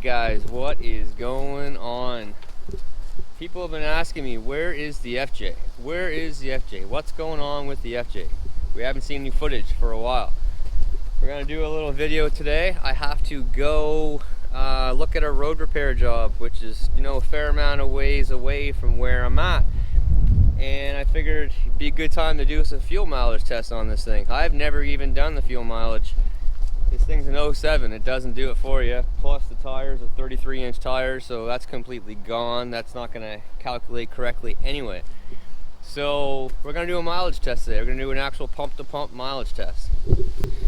guys, what is going on? People have been asking me, where is the FJ? Where is the FJ? What's going on with the FJ? We haven't seen any footage for a while. We're gonna do a little video today. I have to go look at a road repair job, which is, you know, a fair amount of ways away from where I'm at. And I figured it'd be a good time to do some fuel mileage tests on this thing. I've never even done the fuel mileage. This thing's an 07, it doesn't do it for you. Plus the tires are 33-inch tires, so that's completely gone. That's not gonna calculate correctly anyway. So we're gonna do a mileage test today. We're gonna do an actual pump-to-pump mileage test.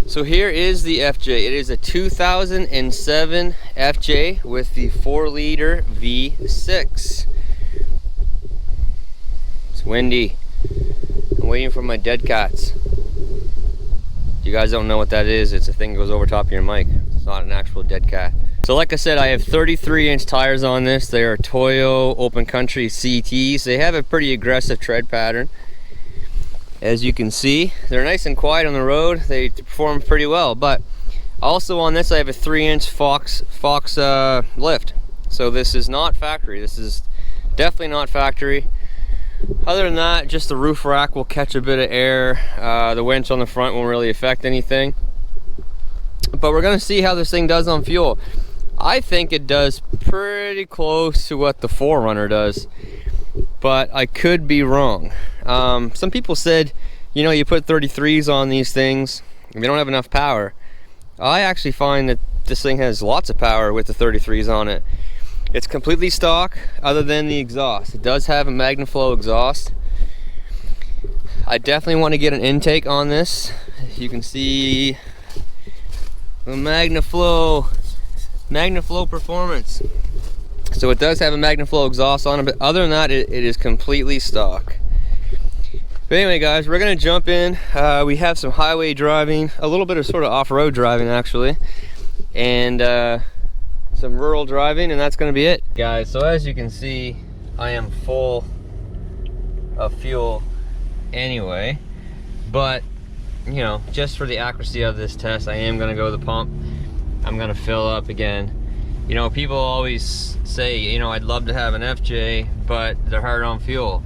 So here is the FJ. It is a 2007 FJ with the 4-liter V6. It's windy. I'm waiting for my dead cats. You guys don't know what that is. It's a thing that goes over top of your mic. It's not an actual dead cat. So like I said, I have 33-inch tires on this. They are Toyo Open Country CTs. They have a pretty aggressive tread pattern. As you can see, they're nice and quiet on the road. They perform pretty well. But also on this, I have a 3-inch Fox lift. So this is not factory. This is definitely not factory. Other than that, just the roof rack will catch a bit of air. The winch on the front won't really affect anything. But we're going to see how this thing does on fuel. I think it does pretty close to what the 4Runner does, but I could be wrong. Some people said, you know, you put 33s on these things, and they don't have enough power. I actually find that this thing has lots of power with the 33s on it. It's completely stock other than the exhaust. It does have a MagnaFlow exhaust. I definitely want to get an intake on this. You can see the MagnaFlow performance. So it does have a MagnaFlow exhaust on it, but other than that, it is completely stock. But anyway, guys, we're gonna jump in. We have some highway driving, a little bit of sort of off-road driving actually, and some rural driving, and that's going to be it, guys. So as you can see, I am full of fuel anyway, but you know, just for the accuracy of this test, I am going to go to the pump. I'm going to fill up again. You know, people always say, you know, I'd love to have an FJ, but they're hard on fuel,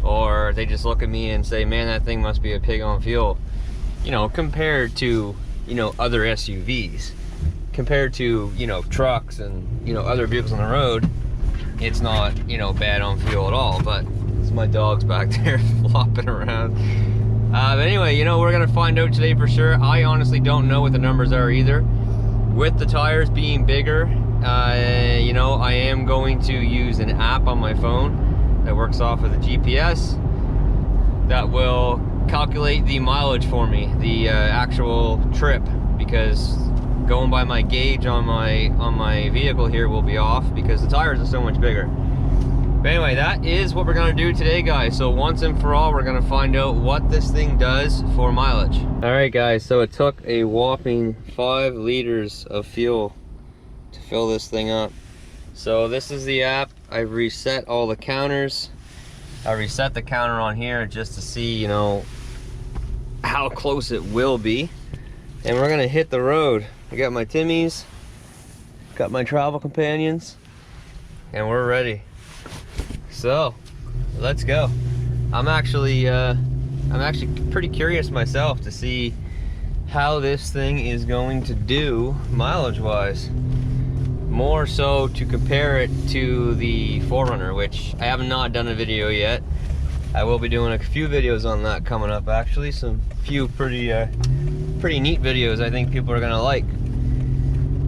or they just look at me and say, man, that thing must be a pig on fuel, you know, compared to, you know, other SUVs. Compared to, you know, trucks and, you know, other vehicles on the road, it's not, you know, bad on fuel at all. But it's my dogs back there flopping around. But anyway, you know, we're gonna find out today for sure. I honestly don't know what the numbers are either. With the tires being bigger, you know, I am going to use an app on my phone that works off of the GPS that will calculate the mileage for me, the actual trip, because going by my gauge on my vehicle here will be off because the tires are so much bigger. But anyway, that is what we're gonna do today, guys. So once and for all, we're gonna find out what this thing does for mileage. All right, guys, so it took a whopping 5 liters of fuel to fill this thing up. So this is the app. I've reset all the counters. I reset the counter on here just to see, you know, how close it will be. And we're gonna hit the road. I got my Timmies, got my travel companions, and we're ready. So let's go. I'm actually pretty curious myself to see how this thing is going to do mileage wise. More so to compare it to the 4Runner, which I have not done a video yet. I will be doing a few videos on that coming up, actually. Some few pretty neat videos I think people are gonna like.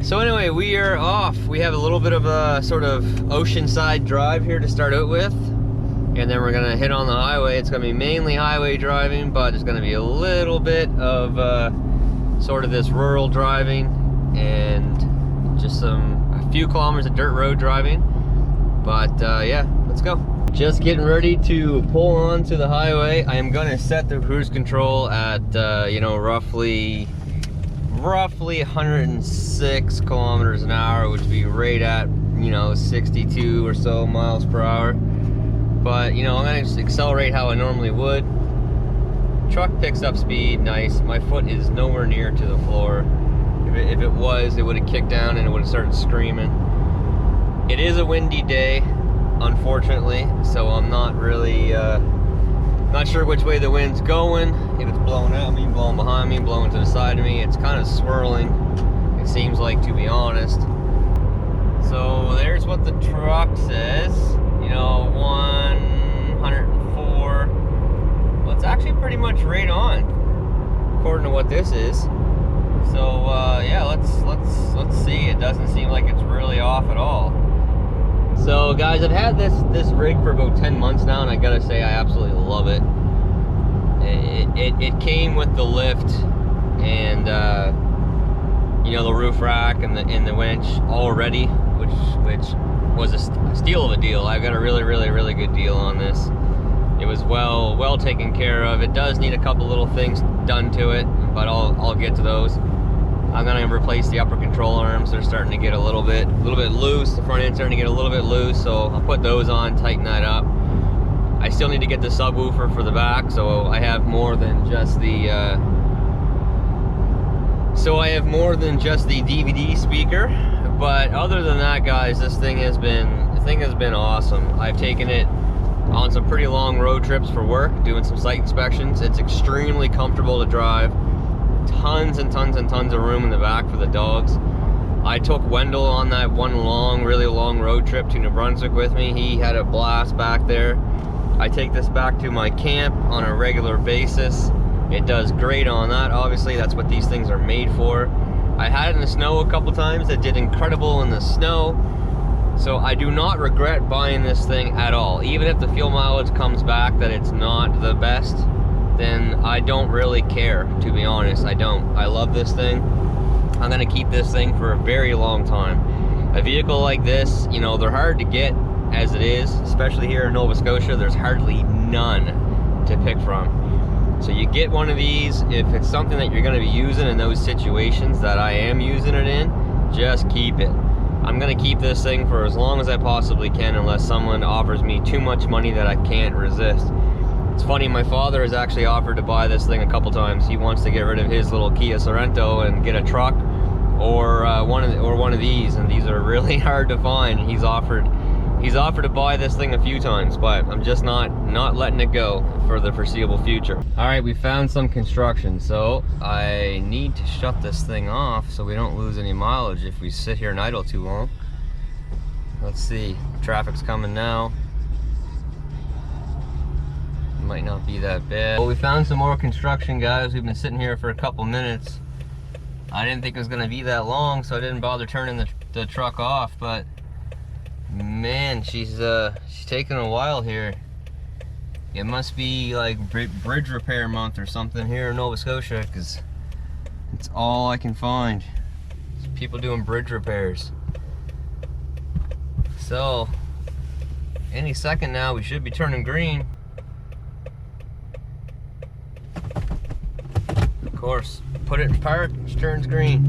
So anyway, we are off. We have a little bit of a sort of oceanside drive here to start out with, and then we're gonna hit on the highway. It's gonna be mainly highway driving, but there's gonna be a little bit of sort of this rural driving and just a few kilometers of dirt road driving. But yeah, let's go. Just getting ready to pull onto the highway. I am gonna set the cruise control at you know, roughly 106 kilometers an hour, which would be right at, you know, 62 or so miles per hour. But you know, I'm gonna just accelerate how I normally would. Truck picks up speed nice. My foot is nowhere near to the floor. If it was, it would have kicked down and it would have started screaming. It is a windy day, unfortunately, so I'm not really not sure which way the wind's going. If it's blowing at me, blowing behind me, blowing to the side of me. It's kind of swirling, it seems like, to be honest. So there's what the truck says, you know, 104. Well, it's actually pretty much right on, according to what this is. So yeah, let's see. It doesn't seem like it's really off at all. So guys, I've had this rig for about 10 months now, and I gotta say I absolutely love it. It came with the lift and you know, the roof rack and the winch already, which was a steal of a deal. I got a really good deal on this. It was well taken care of. It does need a couple little things done to it, but I'll get to those. I'm gonna replace the upper control arms. They're starting to get a little bit loose. The front end's starting to get a little bit loose, so I'll put those on, tighten that up. I still need to get the subwoofer for the back, so I have more than just the DVD speaker. But other than that, guys, this thing has been awesome. I've taken it on some pretty long road trips for work, doing some site inspections. It's extremely comfortable to drive. Tons and tons and tons of room in the back for the dogs. I took Wendell on that one really long road trip to New Brunswick with me. He had a blast back there. I take this back to my camp on a regular basis. It does great on that. Obviously, that's what these things are made for. I had it in the snow a couple times. It did incredible in the snow. So I do not regret buying this thing at all. Even if the fuel mileage comes back that it's not the best, then I don't really care, to be honest. I don't. I love this thing. I'm gonna keep this thing for a very long time. A vehicle like this, you know, they're hard to get as it is, especially here in Nova Scotia. There's hardly none to pick from. So you get one of these, if it's something that you're gonna be using in those situations that I am using it in, just keep it. I'm gonna keep this thing for as long as I possibly can, unless someone offers me too much money that I can't resist. It's funny, my father has actually offered to buy this thing a couple times. He wants to get rid of his little Kia Sorento and get a truck or one of these, and these are really hard to find. He's offered to buy this thing a few times, but I'm just not letting it go for the foreseeable future. All right, we found some construction, so I need to shut this thing off so we don't lose any mileage if we sit here and idle too long. Let's see, traffic's coming now. Might not be that bad. Well, we found some more construction, guys. We've been sitting here for a couple minutes. I didn't think it was gonna be that long, so I didn't bother turning the truck off, but man, she's taking a while here. It must be like bridge repair month or something here in Nova Scotia, because it's all I can find. It's people doing bridge repairs. So any second now we should be turning green. Of course, put it in park, it turns green.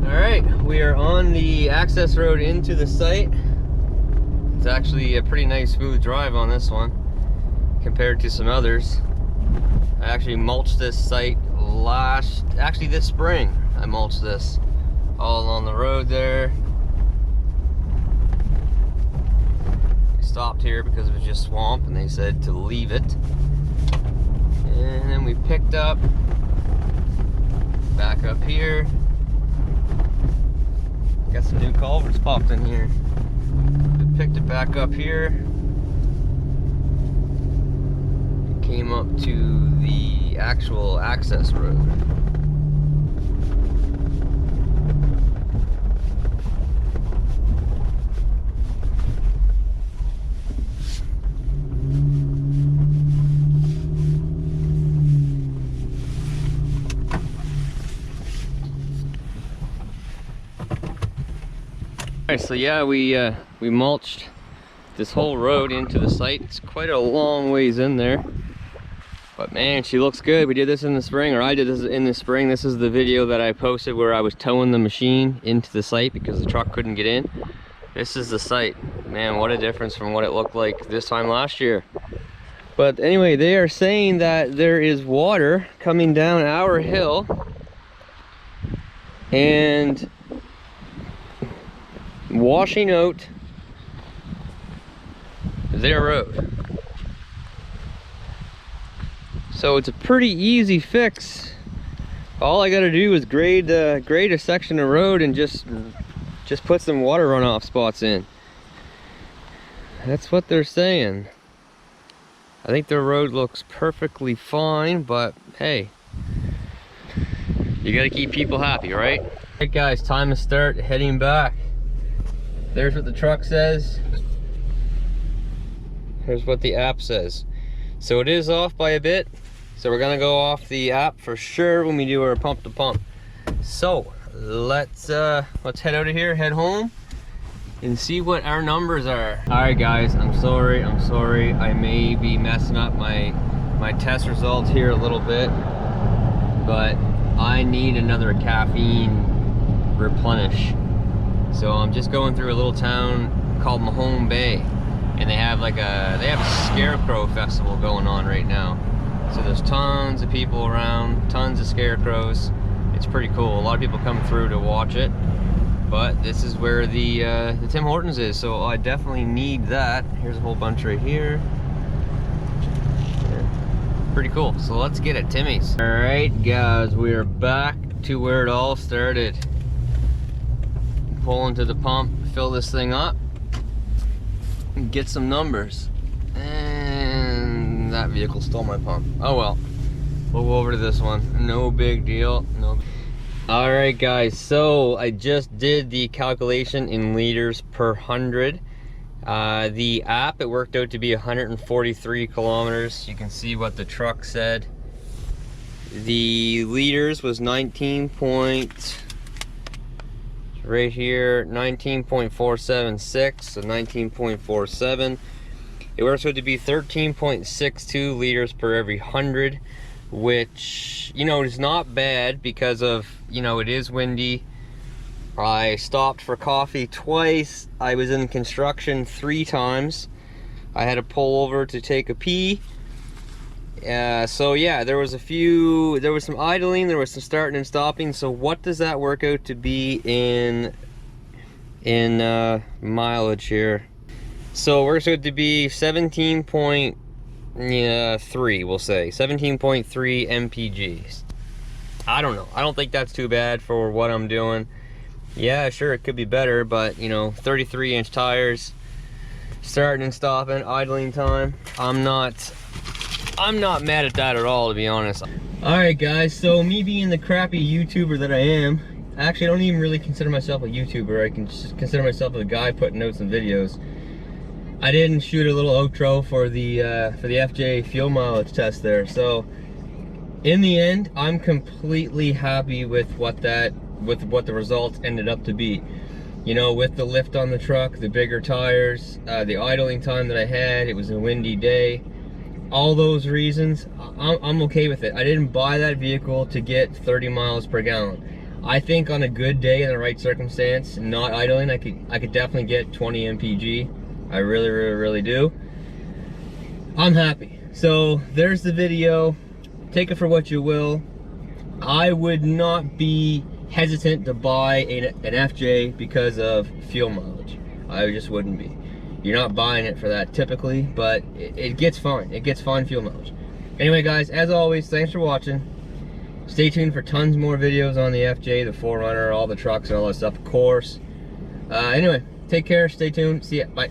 Alright, we are on the access road into the site. It's actually a pretty nice smooth drive on this one compared to some others. I actually mulched this site this spring. I mulched this all along the road there. We stopped here because it was just swamp and they said to leave it. And then we picked up back up here. Got some new culverts popped in here. We picked it back up here. Came up to the actual access road. Alright, so yeah, we mulched this whole road into the site. It's quite a long ways in there, but man, she looks good. We did this in the spring, or I did this in the spring. This is the video that I posted where I was towing the machine into the site because the truck couldn't get in. This is the site. Man, what a difference from what it looked like this time last year. But anyway, they are saying that there is water coming down our hill and washing out their road. So it's a pretty easy fix. All I gotta do is grade a section of road and just put some water runoff spots in. That's what they're saying. I think the road looks perfectly fine, but hey, you gotta keep people happy, right? Alright guys, time to start heading back. There's what the truck says. Here's what the app says. So it is off by a bit. So we're gonna go off the app for sure when we do our pump to pump. So let's head out of here, head home, and see what our numbers are. All right guys, I'm sorry. I may be messing up my test results here a little bit, but I need another caffeine replenish. So I'm just going through a little town called Mahone Bay, and they have a scarecrow festival going on right now. So there's tons of people around, tons of scarecrows. It's pretty cool. A lot of people come through to watch it, but this is where the Tim Hortons is, so I definitely need that. Here's a whole bunch right here. Yeah. Pretty cool. So let's get it, Timmy's. All right, guys, we are back to where it all started. Pull into the pump, fill this thing up, and get some numbers. And that vehicle stole my pump. Oh well, we'll go over to this one. No big deal. All right guys, so I just did the calculation in liters per 100. The app, it worked out to be 143 kilometers. You can see what the truck said. The liters was 19 point, right here, 19.476, so 19.47. It works out to be 13.62 liters per every 100, which, you know, is not bad because of, you know, it is windy. I stopped for coffee twice. I was in construction 3 times. I had to pull over to take a pee. So yeah, there was some idling, there was some starting and stopping. So what does that work out to be in mileage here? So it works out to be 17.3, we'll say 17.3 mpg. I don't know, I don't think that's too bad for what I'm doing. Yeah, sure, it could be better, but you know, 33-inch tires, starting and stopping, idling time, I'm not mad at that at all, to be honest. All right guys, so me being the crappy YouTuber that I am, actually I don't even really consider myself a YouTuber. I can just consider myself a guy putting out some videos. I didn't shoot a little outro for the FJ fuel mileage test there. So in the end, I'm completely happy with what the results ended up to be. You know, with the lift on the truck, the bigger tires, the idling time that I had, it was a windy day. All those reasons, I'm okay with it. I didn't buy that vehicle to get 30 miles per gallon. I think on a good day in the right circumstance, not idling, I could definitely get 20 mpg. I really do. I'm happy. So there's the video. Take it for what you will. I would not be hesitant to buy an FJ because of fuel mileage. I just wouldn't be. You're not buying it for that typically, but it gets fine. It gets fine fuel mileage. Anyway guys, as always, thanks for watching. Stay tuned for tons more videos on the FJ, the 4Runner, all the trucks and all that stuff, of course. Anyway, take care, stay tuned, see ya, bye.